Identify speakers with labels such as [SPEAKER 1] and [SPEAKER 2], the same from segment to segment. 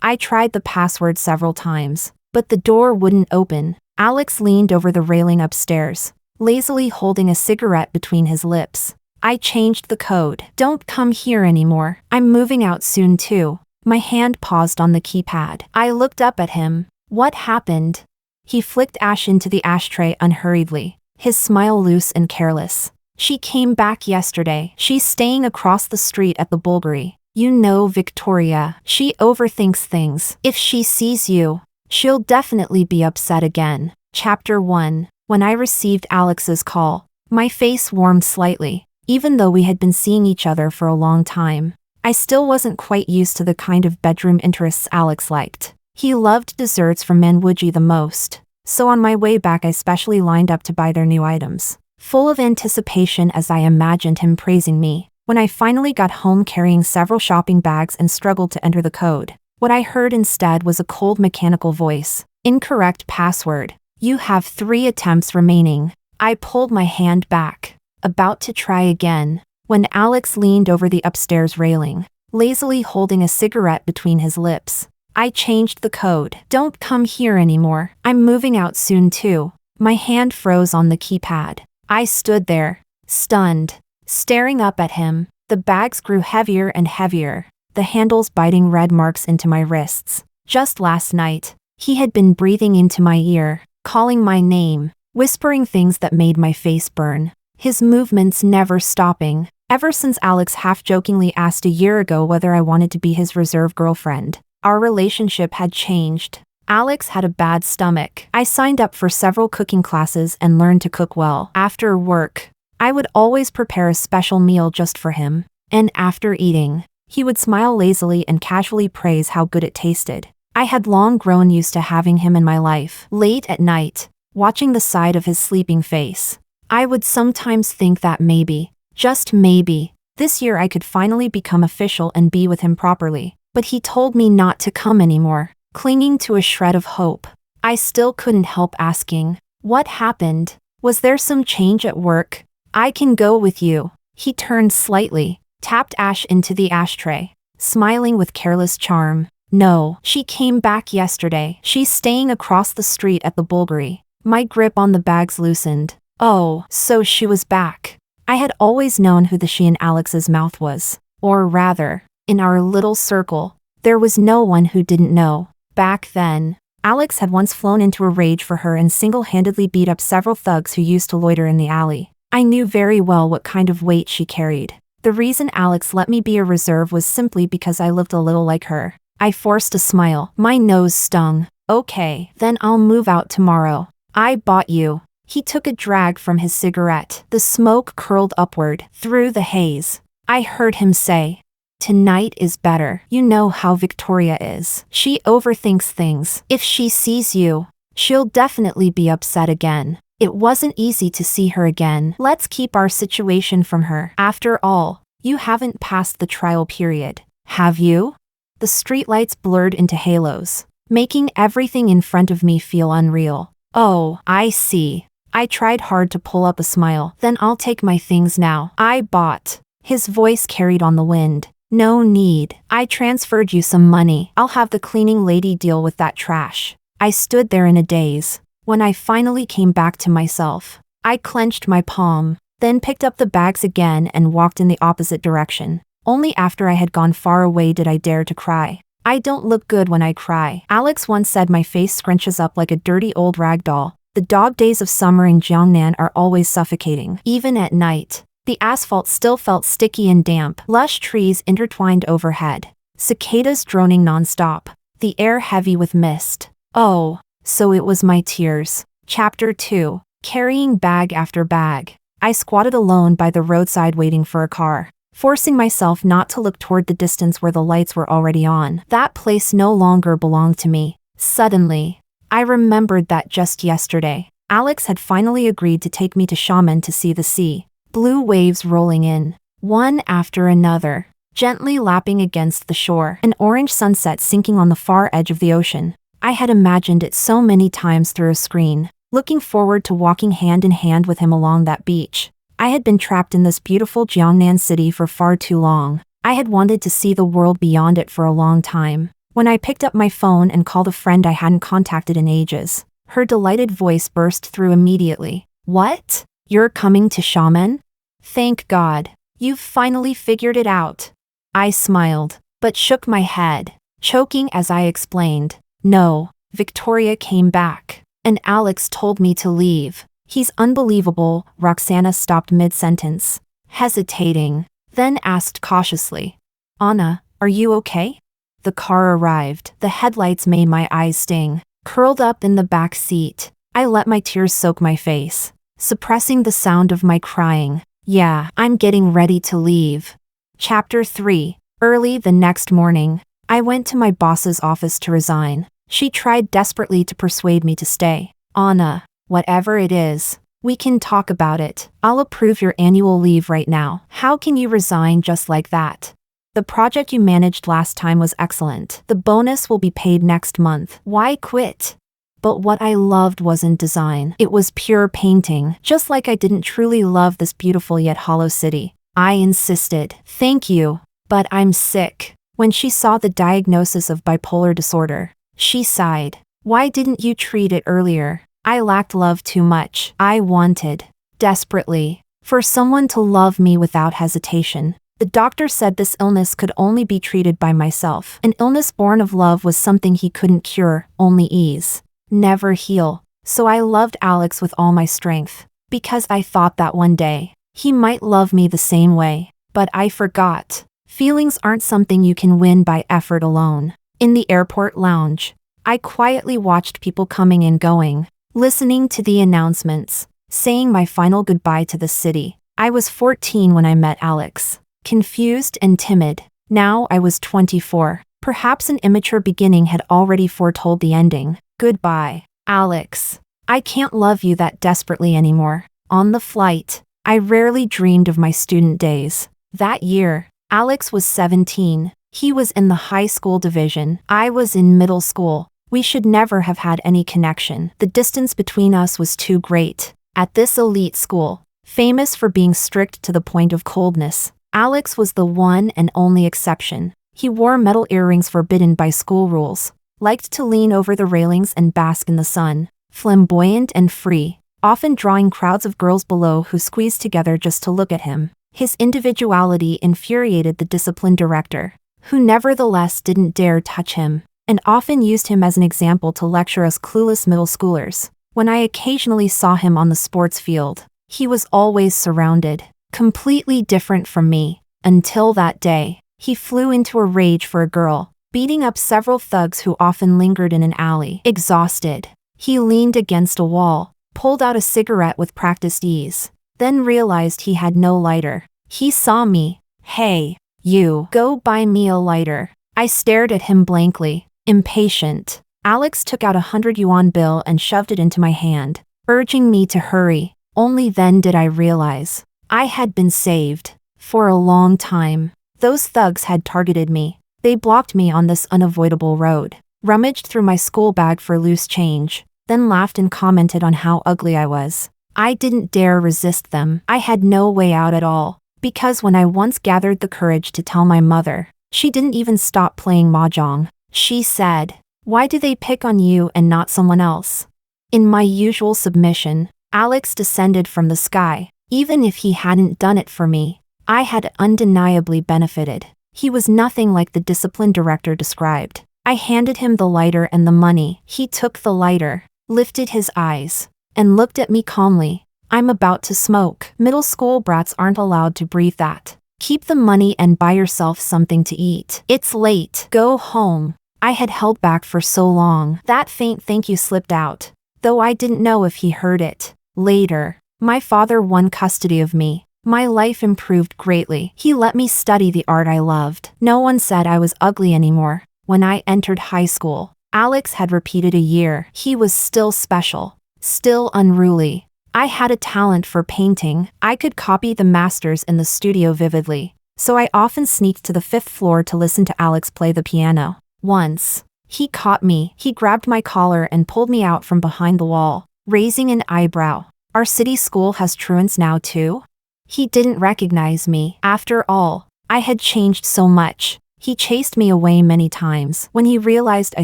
[SPEAKER 1] I tried the password several times, but the door wouldn't open. Alex leaned over the railing upstairs, lazily holding a cigarette between his lips. I changed the code. Don't come here anymore. I'm moving out soon too. My hand paused on the keypad. I looked up at him. What happened? He flicked ash into the ashtray unhurriedly, his smile loose and careless. She came back yesterday. She's staying across the street at the Bulgari. You know Victoria. She overthinks things. If she sees you, she'll definitely be upset again. Chapter 1. When I received Alex's call, my face warmed slightly. Even though we had been seeing each other for a long time, I still wasn't quite used to the kind of bedroom interests Alex liked. He loved desserts from Manwuji the most, so on my way back I specially lined up to buy their new items, full of anticipation as I imagined him praising me. When I finally got home carrying several shopping bags and struggled to enter the code, what I heard instead was a cold mechanical voice. Incorrect password. You have 3 attempts remaining. I pulled my hand back, about to try again, when Alex leaned over the upstairs railing, lazily holding a cigarette between his lips. I changed the code. Don't come here anymore. I'm moving out soon too. My hand froze on the keypad. I stood there, stunned, staring up at him. The bags grew heavier and heavier, the handles biting red marks into my wrists. Just last night, he had been breathing into my ear, calling my name, whispering things that made my face burn. His movements never stopping, ever since Alex half-jokingly asked a year ago whether I wanted to be his reserve girlfriend. Our relationship had changed. Alex had a bad stomach. I signed up for several cooking classes and learned to cook well. After work, I would always prepare a special meal just for him. And after eating, he would smile lazily and casually praise how good it tasted. I had long grown used to having him in my life. Late at night, watching the side of his sleeping face, I would sometimes think that maybe, just maybe, this year I could finally become official and be with him properly. But he told me not to come anymore, clinging to a shred of hope. I still couldn't help asking, what happened? Was there some change at work? I can go with you. He turned slightly, tapped ash into the ashtray, smiling with careless charm. No, she came back yesterday. She's staying across the street at the Bulgari. My grip on the bags loosened. Oh, so she was back. I had always known who the she in Alex's mouth was. Or rather, in our little circle, there was no one who didn't know. Back then, Alex had once flown into a rage for her and single-handedly beat up several thugs who used to loiter in the alley. I knew very well what kind of weight she carried. The reason Alex let me be a reserve was simply because I looked a little like her. I forced a smile. My nose stung. Okay, then I'll move out tomorrow. I bought you. He took a drag from his cigarette. The smoke curled upward, through the haze. I heard him say, tonight is better. You know how Victoria is. She overthinks things. If she sees you, she'll definitely be upset again. It wasn't easy to see her again. Let's keep our situation from her. After all, you haven't passed the trial period, have you? The streetlights blurred into halos, making everything in front of me feel unreal. Oh, I see. I tried hard to pull up a smile. Then I'll take my things now. I bought. His voice carried on the wind. No need. I transferred you some money. I'll have the cleaning lady deal with that trash. I stood there in a daze. When I finally came back to myself, I clenched my palm, then picked up the bags again and walked in the opposite direction. Only after I had gone far away did I dare to cry. I don't look good when I cry. Alex once said my face scrunches up like a dirty old rag doll. The dog days of summer in Jiangnan are always suffocating. Even at night, the asphalt still felt sticky and damp. Lush trees intertwined overhead, cicadas droning nonstop, the air heavy with mist. Oh, so it was my tears. Chapter 2. Carrying bag after bag. I squatted alone by the roadside waiting for a car, forcing myself not to look toward the distance where the lights were already on. That place no longer belonged to me. Suddenly, I remembered that just yesterday, Alex had finally agreed to take me to Xiamen to see the sea. Blue waves rolling in, one after another, gently lapping against the shore. An orange sunset sinking on the far edge of the ocean. I had imagined it so many times through a screen, looking forward to walking hand in hand with him along that beach. I had been trapped in this beautiful Jiangnan city for far too long. I had wanted to see the world beyond it for a long time. When I picked up my phone and called a friend I hadn't contacted in ages, her delighted voice burst through immediately. What? You're coming to Shaman? Thank God. You've finally figured it out. I smiled, but shook my head, choking as I explained. No, Victoria came back, and Alex told me to leave. He's unbelievable. Roxana stopped mid-sentence, hesitating, then asked cautiously. Anna, are you okay? The car arrived. The headlights made my eyes sting. Curled up in the back seat, I let my tears soak my face, suppressing the sound of my crying. Yeah, I'm getting ready to leave. Chapter 3. Early the next morning, I went to my boss's office to resign. She tried desperately to persuade me to stay. Anna, whatever it is, we can talk about it. I'll approve your annual leave right now. How can you resign just like that? The project you managed last time was excellent. The bonus will be paid next month. Why quit? But what I loved wasn't design. It was pure painting. Just like I didn't truly love this beautiful yet hollow city. I insisted. Thank you, but I'm sick. When she saw the diagnosis of bipolar disorder, she sighed. Why didn't you treat it earlier? I lacked love too much. I wanted, desperately, for someone to love me without hesitation. The doctor said this illness could only be treated by myself. An illness born of love was something he couldn't cure, only ease, never heal. So I loved Alex with all my strength, because I thought that one day, he might love me the same way. But I forgot. Feelings aren't something you can win by effort alone. In the airport lounge, I quietly watched people coming and going, listening to the announcements, saying my final goodbye to the city. I was 14 when I met Alex. Confused and timid. Now I was 24. Perhaps an immature beginning had already foretold the ending. Goodbye, Alex. I can't love you that desperately anymore. On the flight, I rarely dreamed of my student days. That year, Alex was 17. He was in the high school division. I was in middle school. We should never have had any connection. The distance between us was too great. At this elite school, famous for being strict to the point of coldness, Alex was the one and only exception. He wore metal earrings forbidden by school rules, liked to lean over the railings and bask in the sun, flamboyant and free, often drawing crowds of girls below who squeezed together just to look at him. His individuality infuriated the discipline director, who nevertheless didn't dare touch him, and often used him as an example to lecture us clueless middle schoolers. When I occasionally saw him on the sports field, he was always surrounded, completely different from me. Until that day, he flew into a rage for a girl, beating up several thugs who often lingered in an alley. Exhausted, he leaned against a wall, pulled out a cigarette with practiced ease, then realized he had no lighter. He saw me. Hey, you, go buy me a lighter. I stared at him blankly, impatient. Alex took out a 100 yuan bill and shoved it into my hand, urging me to hurry. Only then did I realize I had been saved. For a long time, those thugs had targeted me. They blocked me on this unavoidable road, rummaged through my school bag for loose change, then laughed and commented on how ugly I was. I didn't dare resist them. I had no way out at all, because when I once gathered the courage to tell my mother, she didn't even stop playing mahjong. She said, "Why do they pick on you and not someone else?" In my usual submission, Alex descended from the sky. Even if he hadn't done it for me, I had undeniably benefited. He was nothing like the discipline director described. I handed him the lighter and the money. He took the lighter, lifted his eyes, and looked at me calmly. "I'm about to smoke. Middle school brats aren't allowed to breathe that. Keep the money and buy yourself something to eat. It's late. Go home." I had held back for so long. That faint thank you slipped out, though I didn't know if he heard it. Later, my father won custody of me. My life improved greatly. He let me study the art I loved. No one said I was ugly anymore. When I entered high school, Alex had repeated a year. He was still special, still unruly. I had a talent for painting. I could copy the masters in the studio vividly, so I often sneaked to the 5th floor to listen to Alex play the piano. Once, he caught me. He grabbed my collar and pulled me out from behind the wall, raising an eyebrow. "Our city school has truants now too?" He didn't recognize me. After all, I had changed so much. He chased me away many times. When he realized I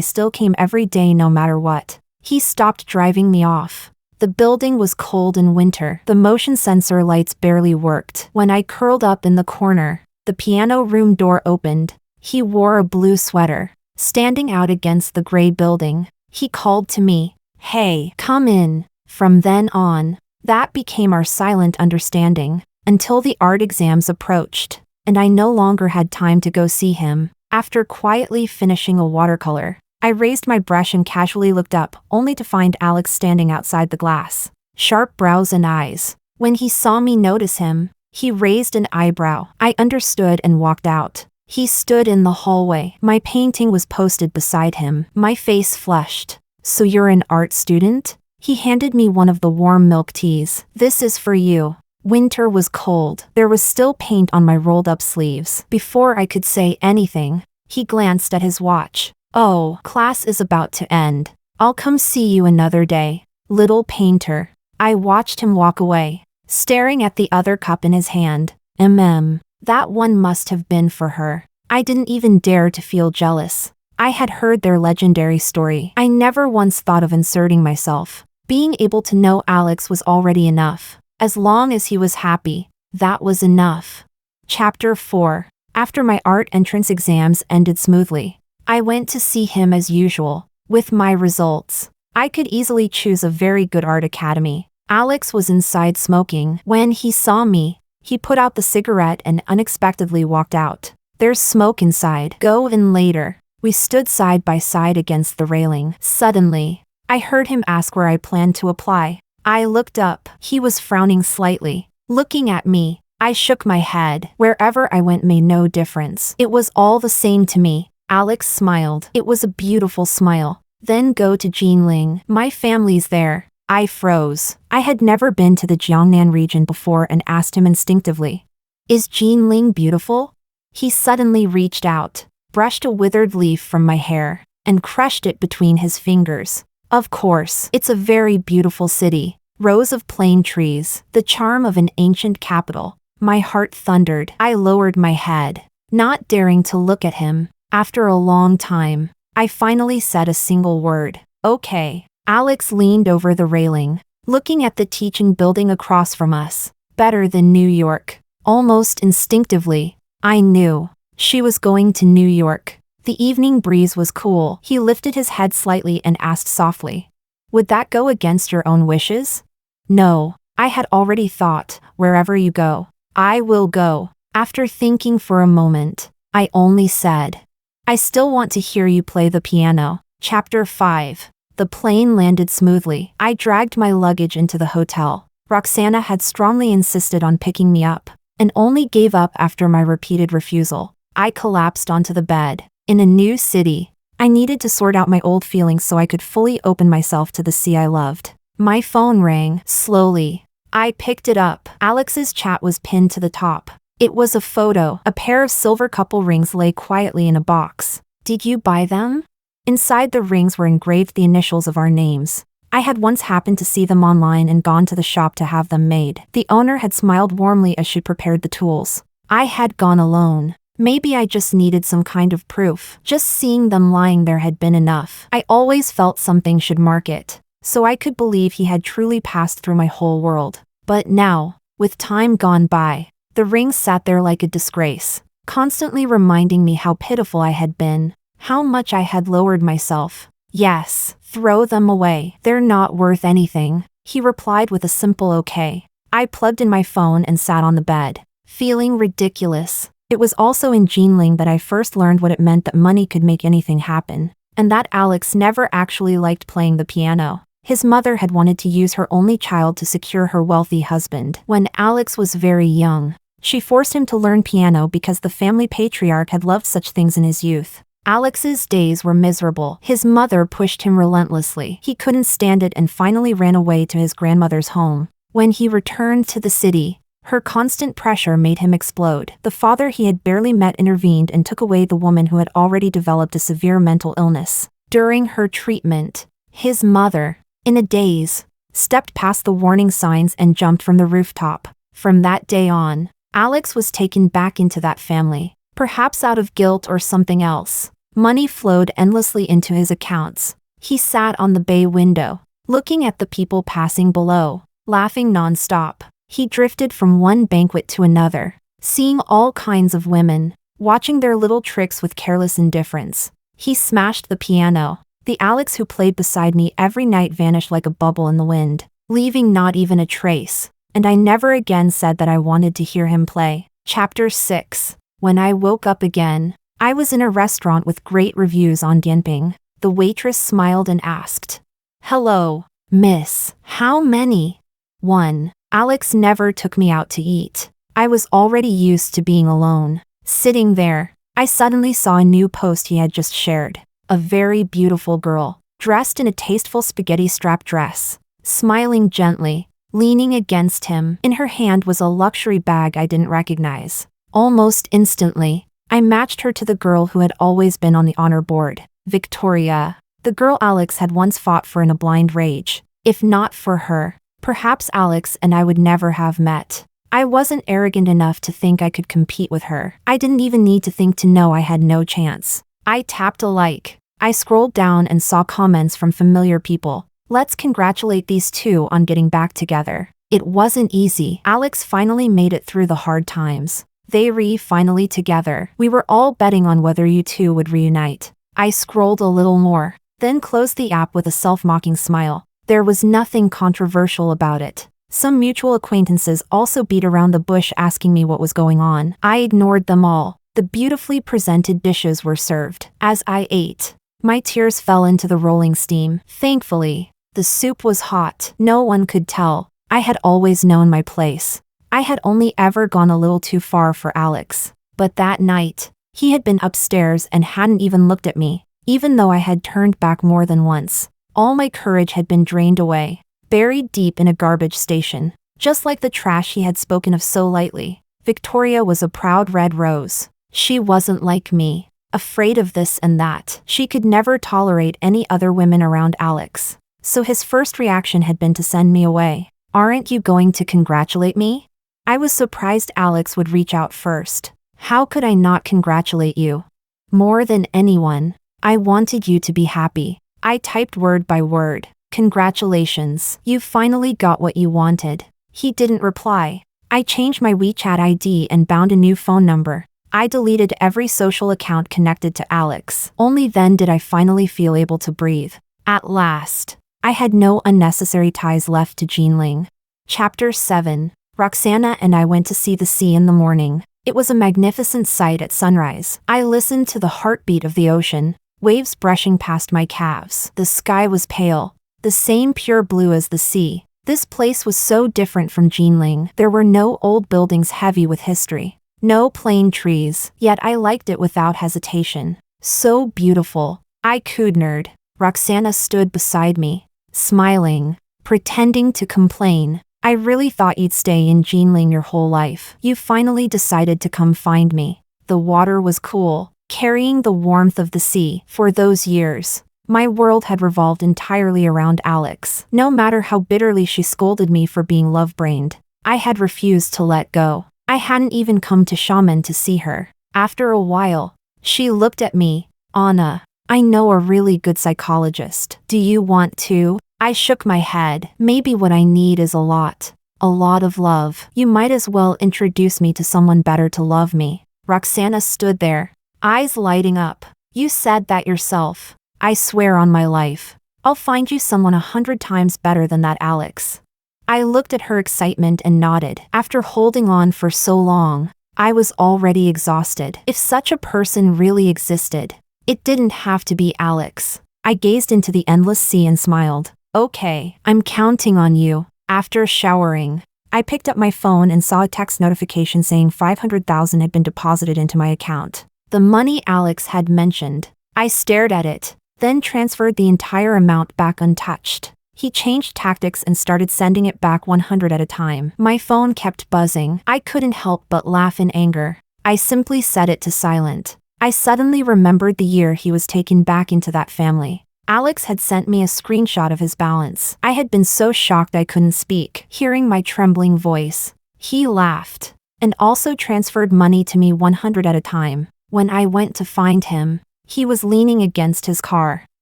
[SPEAKER 1] still came every day no matter what, he stopped driving me off. The building was cold in winter. The motion sensor lights barely worked. When I curled up in the corner, the piano room door opened. He wore a blue sweater. Standing out against the gray building, he called to me, "Hey, come in." From then on, that became our silent understanding, until the art exams approached, and I no longer had time to go see him. After quietly finishing a watercolor, I raised my brush and casually looked up, only to find Alex standing outside the glass. Sharp brows and eyes. When he saw me notice him, he raised an eyebrow. I understood and walked out. He stood in the hallway. My painting was posted beside him. My face flushed. "So you're an art student?" He handed me one of the warm milk teas. "This is for you." Winter was cold. There was still paint on my rolled-up sleeves. Before I could say anything, he glanced at his watch. "Oh, class is about to end. I'll come see you another day, little painter." I watched him walk away, staring at the other cup in his hand. That one must have been for her. I didn't even dare to feel jealous. I had heard their legendary story. I never once thought of inserting myself. Being able to know Alex was already enough. As long as he was happy, that was enough. Chapter 4. After my art entrance exams ended smoothly, I went to see him as usual. With my results, I could easily choose a very good art academy. Alex was inside smoking. When he saw me, he put out the cigarette and unexpectedly walked out. "There's smoke inside. Go in later." We stood side by side against the railing. Suddenly, I heard him ask where I planned to apply. I looked up. He was frowning slightly. Looking at me, I shook my head. Wherever I went made no difference. It was all the same to me. Alex smiled. It was a beautiful smile. "Then go to Jinling. My family's there." I froze. I had never been to the Jiangnan region before and asked him instinctively, "Is Jinling beautiful?" He suddenly reached out, brushed a withered leaf from my hair, and crushed it between his fingers. "Of course, it's a very beautiful city. Rows of plane trees, the charm of an ancient capital." My heart thundered. I lowered my head, not daring to look at him. After a long time, I finally said a single word. "Okay." Alex leaned over the railing, looking at the teaching building across from us. Better than New York. Almost instinctively, I knew she was going to New York. The evening breeze was cool. He lifted his head slightly and asked softly, "Would that go against your own wishes?" "No," I had already thought. "Wherever you go, I will go." After thinking for a moment, I only said, "I still want to hear you play the piano." Chapter 5. The plane landed smoothly. I dragged my luggage into the hotel. Roxana had strongly insisted on picking me up, and only gave up after my repeated refusal. I collapsed onto the bed. In a new city, I needed to sort out my old feelings so I could fully open myself to the sea I loved. My phone rang, slowly. I picked it up. Alex's chat was pinned to the top. It was a photo. A pair of silver couple rings lay quietly in a box. "Did you buy them?" Inside the rings were engraved the initials of our names. I had once happened to see them online and gone to the shop to have them made. The owner had smiled warmly as she prepared the tools. I had gone alone. Maybe I just needed some kind of proof. Just seeing them lying there had been enough. I always felt something should mark it, so I could believe he had truly passed through my whole world. But now, with time gone by, the rings sat there like a disgrace, constantly reminding me how pitiful I had been, how much I had lowered myself. "Yes, throw them away. They're not worth anything," he replied with a simple okay. I plugged in my phone and sat on the bed, feeling ridiculous. It was also in Jinling that I first learned what it meant that money could make anything happen, and that Alex never actually liked playing the piano. His mother had wanted to use her only child to secure her wealthy husband. When Alex was very young, she forced him to learn piano because the family patriarch had loved such things in his youth. Alex's days were miserable. His mother pushed him relentlessly. He couldn't stand it and finally ran away to his grandmother's home. When he returned to the city, her constant pressure made him explode. The father he had barely met intervened and took away the woman who had already developed a severe mental illness. During her treatment, his mother, in a daze, stepped past the warning signs and jumped from the rooftop. From that day on, Alex was taken back into that family. Perhaps out of guilt or something else. Money flowed endlessly into his accounts. He sat on the bay window, looking at the people passing below, laughing nonstop. He drifted from one banquet to another, seeing all kinds of women, watching their little tricks with careless indifference. He smashed the piano. The Alex who played beside me every night vanished like a bubble in the wind, leaving not even a trace, and I never again said that I wanted to hear him play. Chapter 6. When I woke up again, I was in a restaurant with great reviews on Dianping. The waitress smiled and asked, "Hello, miss, how many?" 1. Alex never took me out to eat. I was already used to being alone. Sitting there, I suddenly saw a new post he had just shared. A very beautiful girl, dressed in a tasteful spaghetti strap dress, smiling gently, leaning against him. In her hand was a luxury bag I didn't recognize. Almost instantly, I matched her to the girl who had always been on the honor board, Victoria, the girl Alex had once fought for in a blind rage. If not for her, perhaps Alex and I would never have met. I wasn't arrogant enough to think I could compete with her. I didn't even need to think to know I had no chance. I tapped a like. I scrolled down and saw comments from familiar people. Let's congratulate these two on getting back together. It wasn't easy. Alex finally made it through the hard times. They finally together. We were all betting on whether you two would reunite. I scrolled a little more, then closed the app with a self-mocking smile. There was nothing controversial about it. Some mutual acquaintances also beat around the bush asking me what was going on. I ignored them all. The beautifully presented dishes were served. As I ate, my tears fell into the rolling steam. Thankfully, the soup was hot. No one could tell. I had always known my place. I had only ever gone a little too far for Alex. But that night, he had been upstairs and hadn't even looked at me, even though I had turned back more than once. All my courage had been drained away, buried deep in a garbage station. Just like the trash he had spoken of so lightly, Victoria was a proud red rose. She wasn't like me, afraid of this and that. She could never tolerate any other women around Alex. So his first reaction had been to send me away. "Aren't you going to congratulate me?" I was surprised Alex would reach out first. How could I not congratulate you? More than anyone, I wanted you to be happy. I typed word by word. "Congratulations, you finally got what you wanted." He didn't reply. I changed my WeChat ID and bound a new phone number. I deleted every social account connected to Alex. Only then did I finally feel able to breathe. At last, I had no unnecessary ties left to Jinling. Chapter 7. Roxana and I went to see the sea in the morning. It was a magnificent sight at sunrise. I listened to the heartbeat of the ocean, waves brushing past my calves. The sky was pale, the same pure blue as the sea. This place was so different from Jinling. There were no old buildings heavy with history. No plain trees, yet I liked it without hesitation. So beautiful. I cooed. Roxana stood beside me, smiling, pretending to complain. "I really thought you'd stay in Jinling your whole life. You finally decided to come find me." The water was cool, carrying the warmth of the sea. For those years, my world had revolved entirely around Alex. No matter how bitterly she scolded me for being love-brained, I had refused to let go. I hadn't even come to Shaman to see her. After a while, she looked at me. "Anna, I know a really good psychologist. Do you want to?" I shook my head. "Maybe what I need is a lot of love. You might as well introduce me to someone better to love me." Roxana stood there, eyes lighting up. "You said that yourself." "I swear on my life, I'll find you someone 100 times better than that Alex." I looked at her excitement and nodded. After holding on for so long, I was already exhausted. If such a person really existed, it didn't have to be Alex. I gazed into the endless sea and smiled. "Okay, I'm counting on you." After showering, I picked up my phone and saw a text notification saying 500,000 had been deposited into my account. The money Alex had mentioned. I stared at it, then transferred the entire amount back untouched. He changed tactics and started sending it back 100 at a time. My phone kept buzzing. I couldn't help but laugh in anger. I simply set it to silent. I suddenly remembered the year he was taken back into that family. Alex had sent me a screenshot of his balance. I had been so shocked I couldn't speak. Hearing my trembling voice, he laughed, and also transferred money to me 100 at a time. When I went to find him, he was leaning against his car,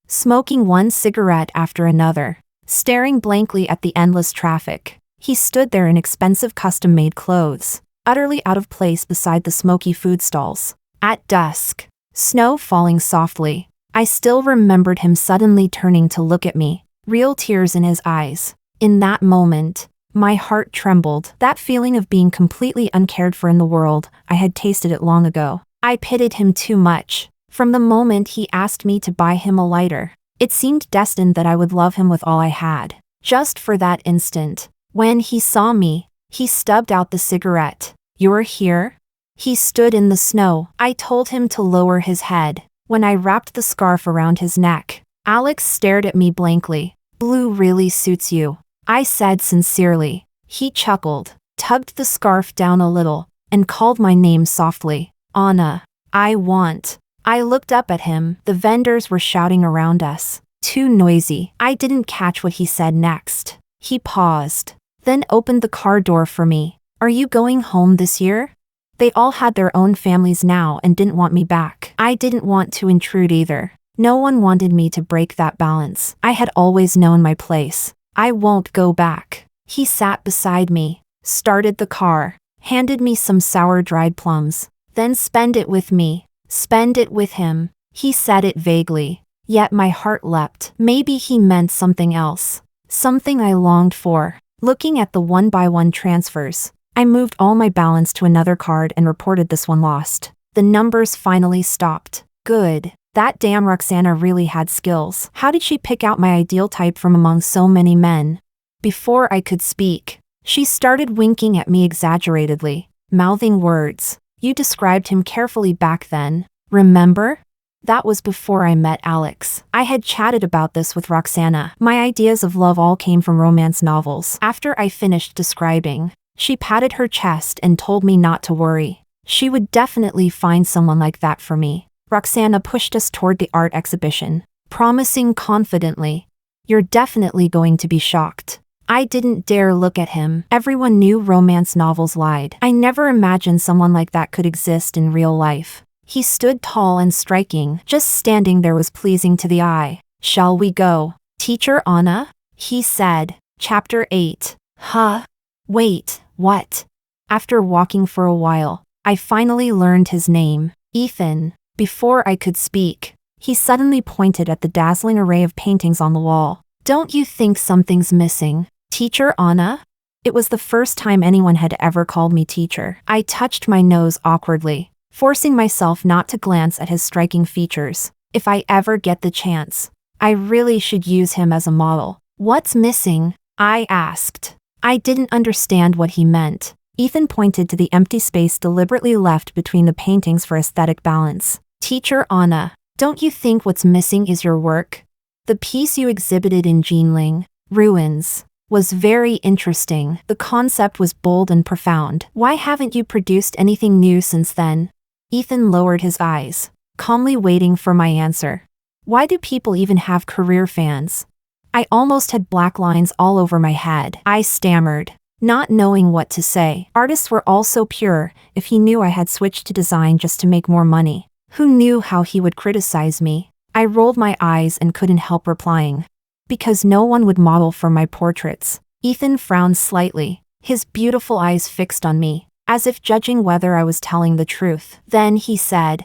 [SPEAKER 1] smoking one cigarette after another, staring blankly at the endless traffic. He stood there in expensive custom-made clothes, utterly out of place beside the smoky food stalls. At dusk, snow falling softly, I still remembered him suddenly turning to look at me, real tears in his eyes. In that moment, my heart trembled. That feeling of being completely uncared for in the world, I had tasted it long ago. I pitied him too much. From the moment he asked me to buy him a lighter, it seemed destined that I would love him with all I had. Just for that instant. When he saw me, he stubbed out the cigarette. "You're here?" He stood in the snow. I told him to lower his head. When I wrapped the scarf around his neck, Alex stared at me blankly. "Blue really suits you," I said sincerely. He chuckled, tugged the scarf down a little, and called my name softly. "Anna, I want." I looked up at him. The vendors were shouting around us. Too noisy. I didn't catch what he said next. He paused, then opened the car door for me. "Are you going home this year?" They all had their own families now and didn't want me back. I didn't want to intrude either. No one wanted me to break that balance. I had always known my place. "I won't go back." He sat beside me, started the car, handed me some sour dried plums, then spend it with me. Spend it with him. He said it vaguely, yet my heart leapt. Maybe he meant something else. Something I longed for. Looking at the one-by-one transfers, I moved all my balance to another card and reported this one lost. The numbers finally stopped. Good. That damn Roxana really had skills. How did she pick out my ideal type from among so many men? Before I could speak, she started winking at me exaggeratedly, mouthing words. "You described him carefully back then, remember?" That was before I met Alex. I had chatted about this with Roxana. My ideas of love all came from romance novels. After I finished describing, she patted her chest and told me not to worry. She would definitely find someone like that for me. Roxana pushed us toward the art exhibition, promising confidently, "You're definitely going to be shocked." I didn't dare look at him. Everyone knew romance novels lied. I never imagined someone like that could exist in real life. He stood tall and striking. Just standing there was pleasing to the eye. "Shall we go, Teacher Anna?" he said. Chapter 8. Huh? Wait, what? After walking for a while, I finally learned his name. Ethan. Before I could speak, he suddenly pointed at the dazzling array of paintings on the wall. "Don't you think something's missing, Teacher Anna?" It was the first time anyone had ever called me teacher. I touched my nose awkwardly, forcing myself not to glance at his striking features. If I ever get the chance, I really should use him as a model. "What's missing?" I asked. I didn't understand what he meant. Ethan pointed to the empty space deliberately left between the paintings for aesthetic balance. "Teacher Anna, don't you think what's missing is your work? The piece you exhibited in Jinling, Ruins, was very interesting. The concept was bold and profound. Why haven't you produced anything new since then?" Ethan lowered his eyes, calmly waiting for my answer. Why do people even have career fans? I almost had black lines all over my head. I stammered, not knowing what to say. Artists were all so pure. If he knew I had switched to design just to make more money, who knew how he would criticize me? I rolled my eyes and couldn't help replying. "Because no one would model for my portraits." Ethan frowned slightly, his beautiful eyes fixed on me, as if judging whether I was telling the truth. Then he said,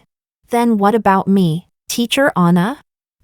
[SPEAKER 1] "Then what about me, Teacher Anna?"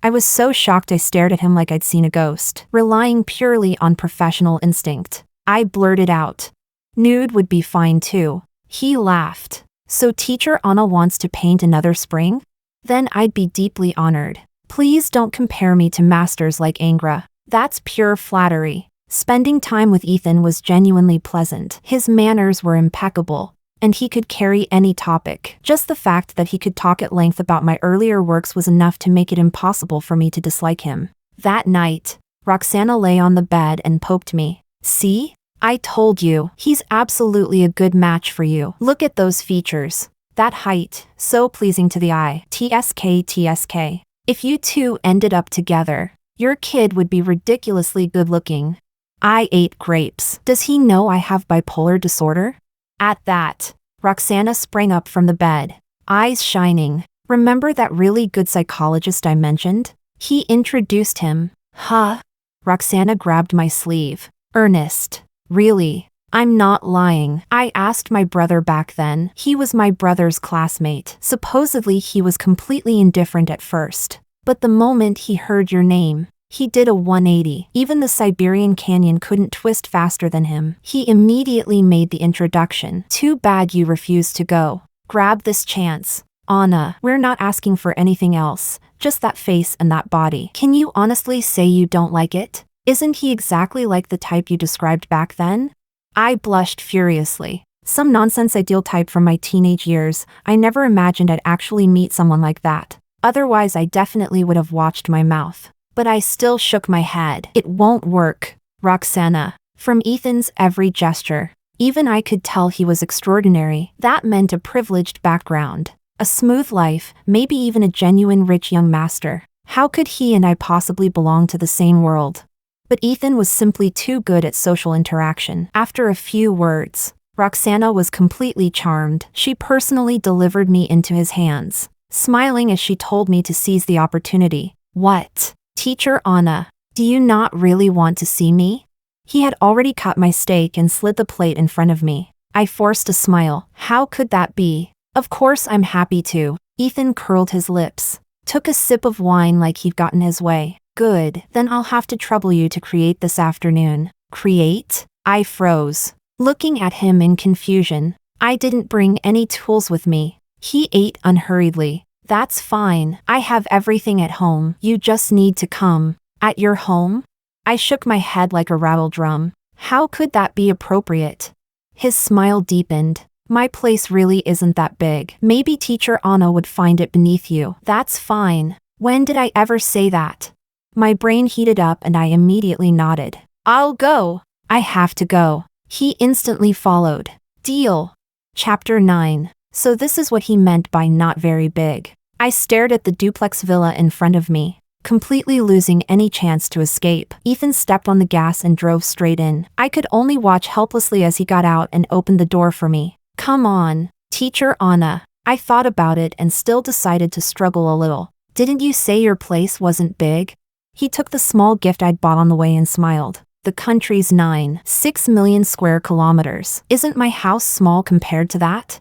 [SPEAKER 1] I was so shocked I stared at him like I'd seen a ghost. Relying purely on professional instinct, I blurted out, "Nude would be fine too." He laughed. "So Teacher Anna wants to paint another spring? Then I'd be deeply honored. Please don't compare me to masters like Angra. That's pure flattery." Spending time with Ethan was genuinely pleasant. His manners were impeccable, and he could carry any topic. Just the fact that he could talk at length about my earlier works was enough to make it impossible for me to dislike him. That night, Roxana lay on the bed and poked me. "See? I told you, he's absolutely a good match for you. Look at those features. That height, so pleasing to the eye. TSK. If you two ended up together, your kid would be ridiculously good-looking." I ate grapes. Does he know I have bipolar disorder? At that, Roxana sprang up from the bed, eyes shining. Remember that really good psychologist I mentioned? He introduced him. Huh? Roxana grabbed my sleeve. Ernest. Really? I'm not lying. I asked my brother back then. He was my brother's classmate. Supposedly he was completely indifferent at first. But the moment he heard your name, he did a 180. Even the Siberian Canyon couldn't twist faster than him. He immediately made the introduction. Too bad you refused to go. Grab this chance. Anna, we're not asking for anything else. Just that face and that body. Can you honestly say you don't like it? Isn't he exactly like the type you described back then? I blushed furiously. Some nonsense ideal type from my teenage years. I never imagined I'd actually meet someone like that. Otherwise I definitely would have watched my mouth. But I still shook my head. It won't work. Roxana. From Ethan's every gesture, even I could tell he was extraordinary. That meant a privileged background. A smooth life, maybe even a genuine rich young master. How could he and I possibly belong to the same world? But Ethan was simply too good at social interaction. After a few words, Roxana was completely charmed. She personally delivered me into his hands, smiling as she told me to seize the opportunity. What? Teacher Anna, do you not really want to see me? He had already cut my steak and slid the plate in front of me. I forced a smile. How could that be? Of course I'm happy to. Ethan curled his lips, took a sip of wine like he'd gotten his way. Good, then I'll have to trouble you to create this afternoon. Create? I froze, looking at him in confusion. I didn't bring any tools with me. He ate unhurriedly. That's fine. I have everything at home. You just need to come. At your home? I shook my head like a rattle drum. How could that be appropriate? His smile deepened. My place really isn't that big. Maybe Teacher Anna would find it beneath you. That's fine. When did I ever say that? My brain heated up and I immediately nodded. I'll go. I have to go. He instantly followed. Deal. Chapter 9. So this is what he meant by not very big. I stared at the duplex villa in front of me, completely losing any chance to escape. Ethan stepped on the gas and drove straight in. I could only watch helplessly as he got out and opened the door for me. Come on, Teacher Anna. I thought about it and still decided to struggle a little. Didn't you say your place wasn't big? He took the small gift I'd bought on the way and smiled. The country's 6 million square kilometers. Isn't my house small compared to that?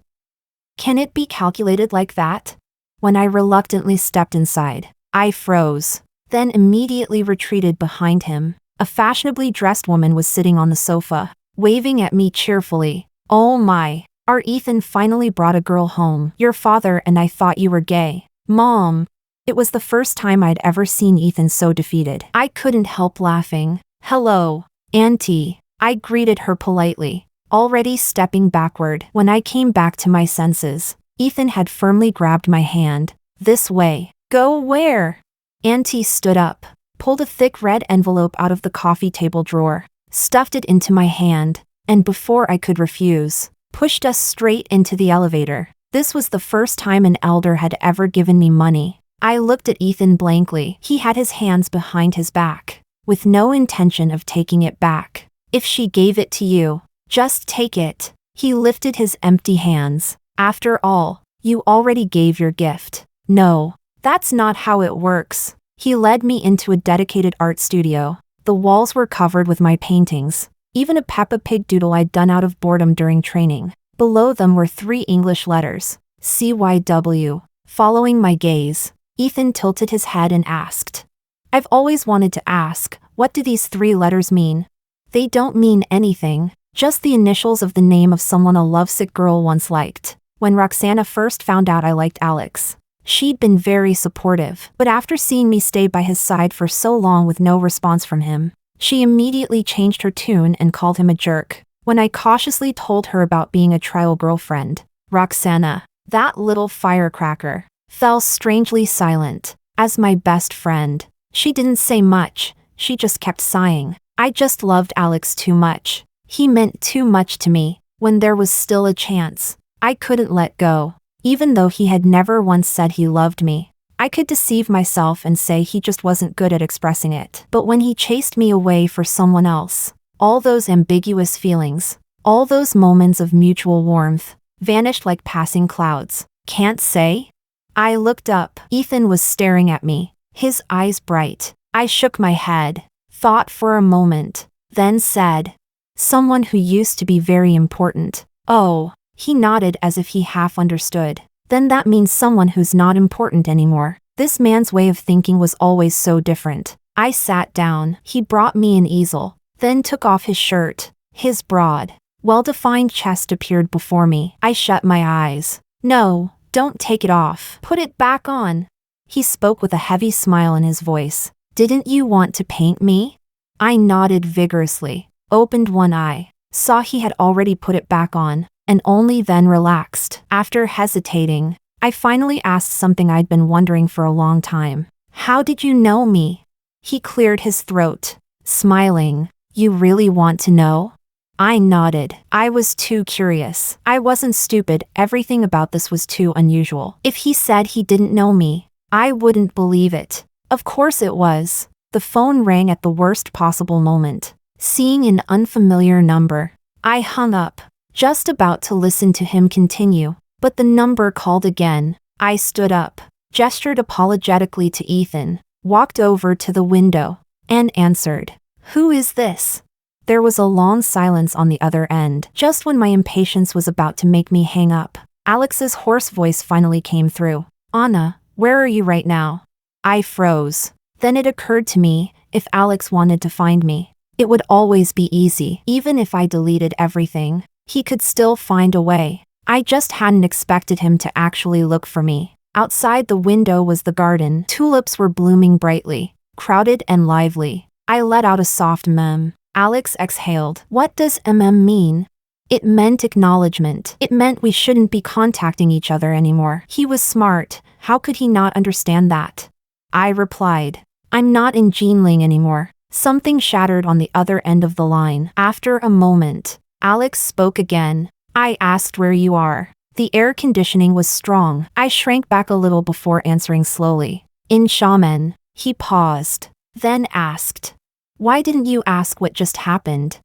[SPEAKER 1] Can it be calculated like that? When I reluctantly stepped inside, I froze, then immediately retreated behind him. A fashionably dressed woman was sitting on the sofa, waving at me cheerfully. Oh my, our Ethan finally brought a girl home. Your father and I thought you were gay. Mom. It was the first time I'd ever seen Ethan so defeated. I couldn't help laughing. Hello, Auntie. I greeted her politely, already stepping backward. When I came back to my senses, Ethan had firmly grabbed my hand. This way. Go where? Auntie stood up, pulled a thick red envelope out of the coffee table drawer, stuffed it into my hand, and before I could refuse, pushed us straight into the elevator. This was the first time an elder had ever given me money. I looked at Ethan blankly. He had his hands behind his back, with no intention of taking it back. If she gave it to you, just take it. He lifted his empty hands. After all, you already gave your gift. No, that's not how it works. He led me into a dedicated art studio. The walls were covered with my paintings, even a Peppa Pig doodle I'd done out of boredom during training. Below them were 3 English letters, CYW. Following my gaze, Ethan tilted his head and asked. I've always wanted to ask, what do these 3 letters mean? They don't mean anything, just the initials of the name of someone a lovesick girl once liked. When Roxana first found out I liked Alex, she'd been very supportive, but after seeing me stay by his side for so long with no response from him, she immediately changed her tune and called him a jerk. When I cautiously told her about being a trial girlfriend, Roxana, that little firecracker, fell strangely silent. As my best friend, she didn't say much, she just kept sighing. I just loved Alex too much. He meant too much to me. When there was still a chance, I couldn't let go. Even though he had never once said he loved me, I could deceive myself and say he just wasn't good at expressing it. But when he chased me away for someone else, all those ambiguous feelings, all those moments of mutual warmth, vanished like passing clouds. Can't say? I looked up. Ethan was staring at me, his eyes bright. I shook my head, thought for a moment, then said, someone who used to be very important. Oh, he nodded as if he half understood. Then that means someone who's not important anymore. This man's way of thinking was always so different. I sat down. He brought me an easel, then took off his shirt. His broad, well-defined chest appeared before me. I shut my eyes. No, don't take it off. Put it back on. He spoke with a heavy smile in his voice. Didn't you want to paint me? I nodded vigorously, opened one eye, saw he had already put it back on, and only then relaxed. After hesitating, I finally asked something I'd been wondering for a long time. How did you know me? He cleared his throat, smiling. You really want to know? I nodded. I was too curious. I wasn't stupid, everything about this was too unusual. If he said he didn't know me, I wouldn't believe it. Of course it was. The phone rang at the worst possible moment. Seeing an unfamiliar number, I hung up, just about to listen to him continue, but the number called again. I stood up, gestured apologetically to Ethan, walked over to the window, and answered. Who is this? There was a long silence on the other end. Just when my impatience was about to make me hang up, Alex's hoarse voice finally came through. Anna, where are you right now? I froze. Then it occurred to me, if Alex wanted to find me, it would always be easy. Even if I deleted everything, he could still find a way. I just hadn't expected him to actually look for me. Outside the window was the garden. Tulips were blooming brightly, crowded and lively. I let out a soft mem. Alex exhaled. What does mean? It meant acknowledgement. It meant we shouldn't be contacting each other anymore. He was smart. How could he not understand that? I replied. I'm not in Jinling anymore. Something shattered on the other end of the line. After a moment, Alex spoke again. I asked where you are. The air conditioning was strong. I shrank back a little before answering slowly. In Xiamen. He paused, then asked. Why didn't you ask what just happened?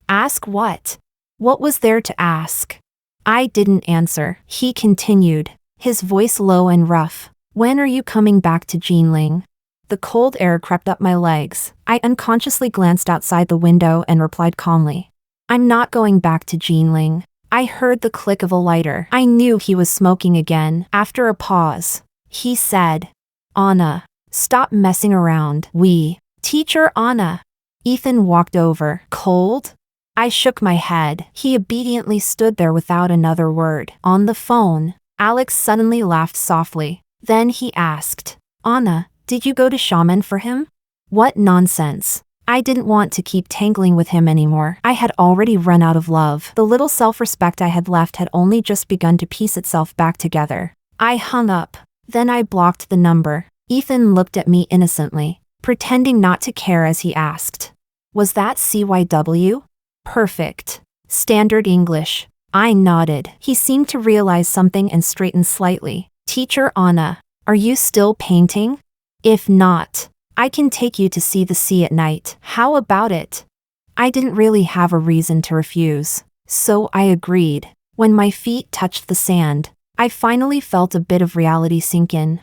[SPEAKER 1] Ask what? What was there to ask? I didn't answer. He continued, his voice low and rough. When are you coming back to Jinling? The cold air crept up my legs. I unconsciously glanced outside the window and replied calmly. I'm not going back to Jinling. I heard the click of a lighter. I knew he was smoking again. After a pause, he said, Anna, stop messing around. Teacher Anna. Ethan walked over. Cold? I shook my head. He obediently stood there without another word. On the phone, Alex suddenly laughed softly. Then he asked, Anna, did you go to Xiamen for him? What nonsense. I didn't want to keep tangling with him anymore. I had already run out of love. The little self-respect I had left had only just begun to piece itself back together. I hung up. Then I blocked the number. Ethan looked at me innocently, pretending not to care as he asked. Was that CYW? Perfect. Standard English. I nodded. He seemed to realize something and straightened slightly. Teacher Anna, are you still painting? If not, I can take you to see the sea at night. How about it? I didn't really have a reason to refuse, so I agreed. When my feet touched the sand, I finally felt a bit of reality sink in.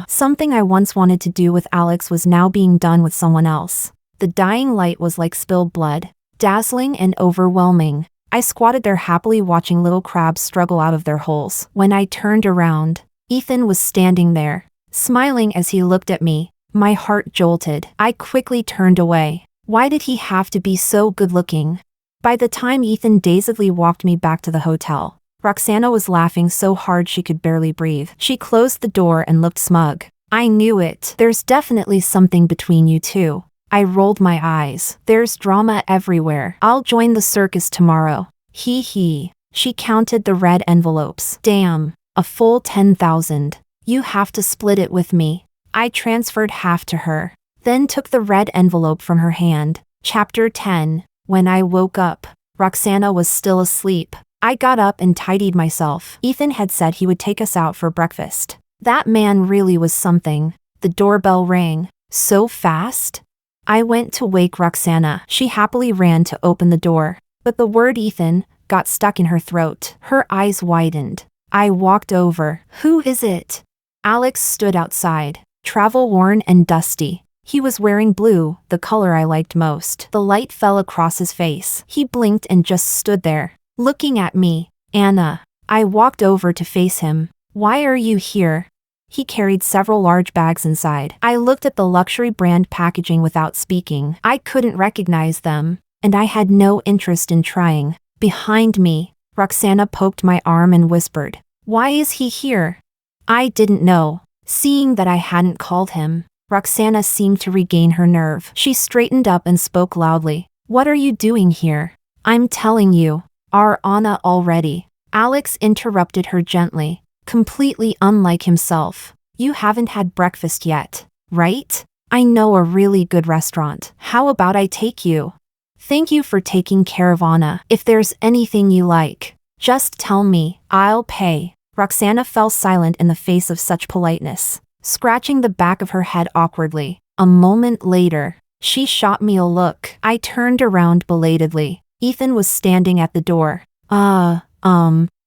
[SPEAKER 1] Something I once wanted to do with Alex was now being done with someone else. The dying light was like spilled blood, dazzling and overwhelming. I squatted there happily watching little crabs struggle out of their holes. When I turned around, Ethan was standing there, smiling as he looked at me. My heart jolted. I quickly turned away. Why did he have to be so good-looking? By the time Ethan dazedly walked me back to the hotel, Roxana was laughing so hard she could barely breathe. She closed the door and looked smug. I knew it. There's definitely something between you two. I rolled my eyes. There's drama everywhere. I'll join the circus tomorrow. He. She counted the red envelopes. Damn, a full 10,000. You have to split it with me. I transferred half to her, then took the red envelope from her hand. Chapter 10. When I woke up, Roxana was still asleep. I got up and tidied myself. Ethan had said he would take us out for breakfast. That man really was something. The doorbell rang. So fast? I went to wake Roxana. She happily ran to open the door, but the word Ethan got stuck in her throat. Her eyes widened. I walked over. Who is it? Alex stood outside, travel-worn and dusty. He was wearing blue, the color I liked most. The light fell across his face. He blinked and just stood there, looking at me. Anna. I walked over to face him. Why are you here? He carried several large bags inside. I looked at the luxury brand packaging without speaking. I couldn't recognize them, and I had no interest in trying. Behind me, Roxana poked my arm and whispered, "Why is he here?" I didn't know. Seeing that I hadn't called him, Roxana seemed to regain her nerve. She straightened up and spoke loudly. "What are you doing here? I'm telling you. Are Anna already?" Alex interrupted her gently, completely unlike himself. "You haven't had breakfast yet, right? I know a really good restaurant. How about I take you? Thank you for taking care of Anna. If there's anything you like, just tell me. I'll pay." Roxana fell silent in the face of such politeness, scratching the back of her head awkwardly. A moment later, she shot me a look. I turned around belatedly. Ethan was standing at the door.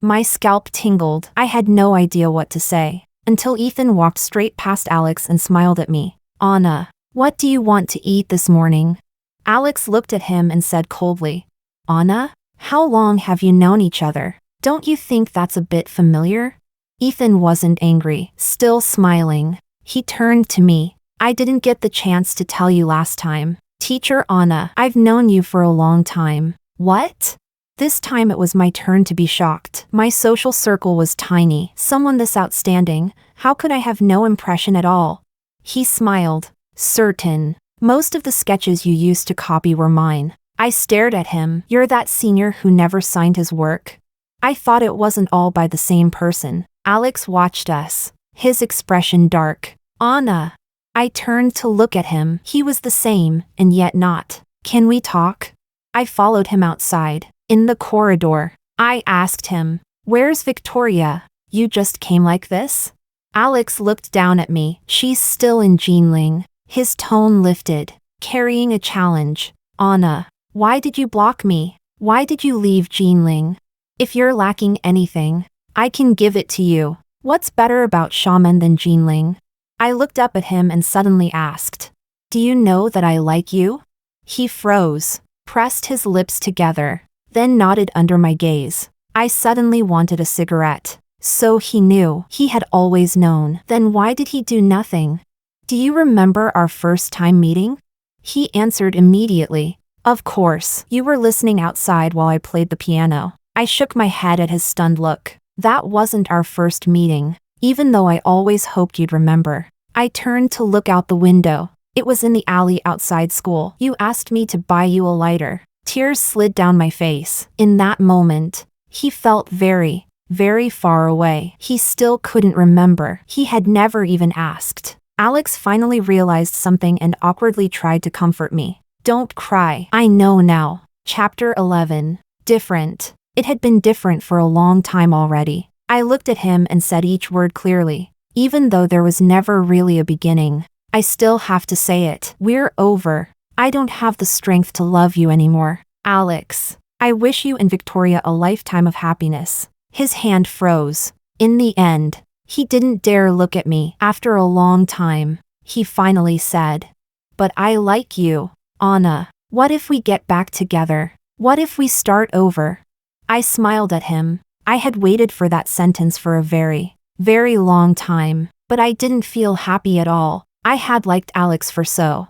[SPEAKER 1] My scalp tingled. I had no idea what to say, until Ethan walked straight past Alex and smiled at me. "Anna, what do you want to eat this morning?" Alex looked at him and said coldly, "Anna, how long have you known each other? Don't you think that's a bit familiar?" Ethan wasn't angry, still smiling. He turned to me. "I didn't get the chance to tell you last time. Teacher Anna, I've known you for a long time." "What?" This time it was my turn to be shocked. My social circle was tiny. Someone this outstanding, how could I have no impression at all? He smiled. "Certain. Most of the sketches you used to copy were mine." I stared at him. "You're that senior who never signed his work?" I thought it wasn't all by the same person. Alex watched us, his expression dark. "Anna." I turned to look at him. He was the same, and yet not. "Can we talk?" I followed him outside. In the corridor, I asked him, "Where's Victoria? You just came like this?" Alex looked down at me. "She's still in Jinling." His tone lifted, carrying a challenge. "Anna, why did you block me? Why did you leave Jinling? If you're lacking anything, I can give it to you. What's better about Shaman than Jinling?" I looked up at him and suddenly asked, "Do you know that I like you?" He froze, pressed his lips together, then nodded under my gaze. I suddenly wanted a cigarette. So he knew. He had always known. Then why did he do nothing? "Do you remember our first time meeting?" He answered immediately. "Of course. You were listening outside while I played the piano." I shook my head at his stunned look. "That wasn't our first meeting, even though I always hoped you'd remember." I turned to look out the window. It was in the alley outside school. "You asked me to buy you a lighter." Tears slid down my face. In that moment, he felt very, very far away. He still couldn't remember. He had never even asked. Alex finally realized something and awkwardly tried to comfort me. "Don't cry. I know now." Chapter 11. Different. It had been different for a long time already. I looked at him and said each word clearly. Even though there was never really a beginning, I still have to say it. "We're over. I don't have the strength to love you anymore. Alex, I wish you and Victoria a lifetime of happiness." His hand froze. In the end, he didn't dare look at me. After a long time, he finally said, "But I like you, Anna. What if we get back together? What if we start over?" I smiled at him. I had waited for that sentence for a very, very long time, but I didn't feel happy at all. I had liked Alex for so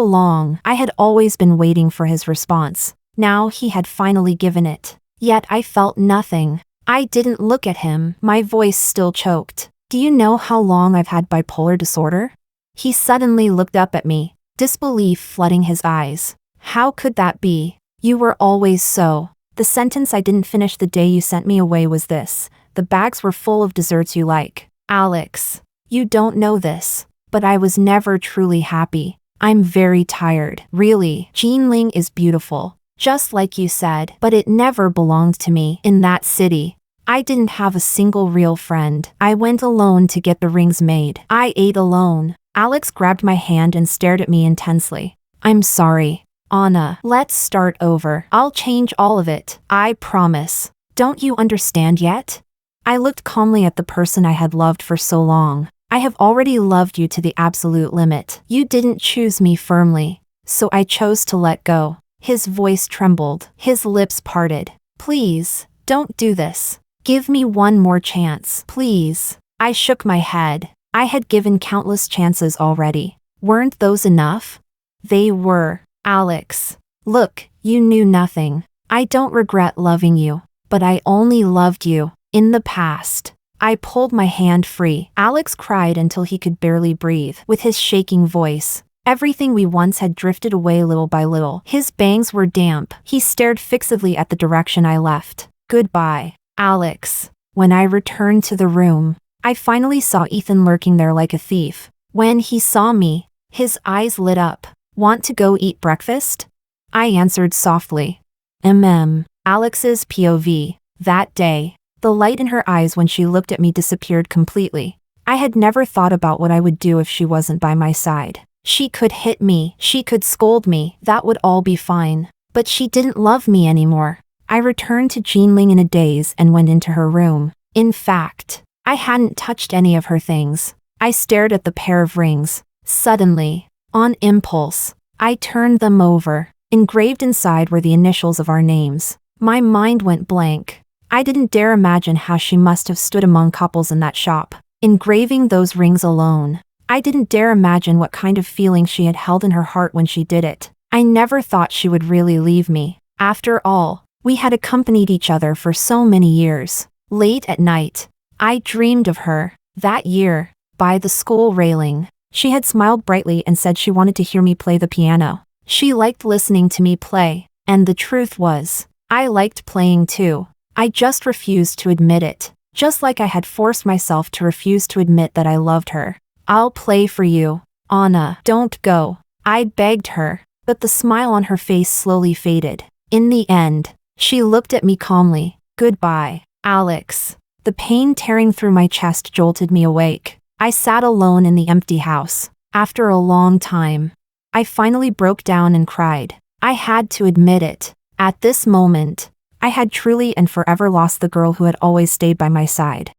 [SPEAKER 1] long. I had always been waiting for his response. Now he had finally given it. Yet I felt nothing. I didn't look at him. My voice still choked. "Do you know how long I've had bipolar disorder?" He suddenly looked up at me, disbelief flooding his eyes. "How could that be? You were always so." The sentence I didn't finish the day you sent me away was this: "The bags were full of desserts you like." Alex, you don't know this, but I was never truly happy. I'm very tired. Really, Jinling is beautiful, just like you said, but it never belonged to me. In that city, I didn't have a single real friend. I went alone to get the rings made. I ate alone. Alex grabbed my hand and stared at me intensely. "I'm sorry, Anna. Let's start over. I'll change all of it. I promise. Don't you understand yet?" I looked calmly at the person I had loved for so long. I have already loved you to the absolute limit. You didn't choose me firmly, so I chose to let go. His voice trembled. His lips parted. Please, don't do this. Give me one more chance, please. I shook my head. I had given countless chances already. Weren't those enough? They were. Alex. Look, you knew nothing. I don't regret loving you, but I only loved you in the past. I pulled my hand free. Alex cried until he could barely breathe. With his shaking voice, everything we once had drifted away little by little. His bangs were damp. He stared fixedly at the direction I left. Goodbye, Alex. When I returned to the room, I finally saw Ethan lurking there like a thief. When he saw me, his eyes lit up. Want to go eat breakfast? I answered softly. Alex's POV. That day, the light in her eyes when she looked at me disappeared completely. I had never thought about what I would do if she wasn't by my side. She could hit me, she could scold me, that would all be fine. But she didn't love me anymore. I returned to Jinling in a daze and went into her room. In fact, I hadn't touched any of her things. I stared at the pair of rings. Suddenly, on impulse, I turned them over. Engraved inside were the initials of our names. My mind went blank. I didn't dare imagine how she must have stood among couples in that shop, engraving those rings alone. I didn't dare imagine what kind of feeling she had held in her heart when she did it. I never thought she would really leave me. After all, we had accompanied each other for so many years. Late at night, I dreamed of her. That year, by the school railing, she had smiled brightly and said she wanted to hear me play the piano. She liked listening to me play, and the truth was, I liked playing too. I just refused to admit it, just like I had forced myself to refuse to admit that I loved her. I'll play for you, Anna. Don't go. I begged her, but the smile on her face slowly faded. In the end, she looked at me calmly. Goodbye, Alex. The pain tearing through my chest jolted me awake. I sat alone in the empty house. After a long time, I finally broke down and cried. I had to admit it. At this moment, I had truly and forever lost the girl who had always stayed by my side.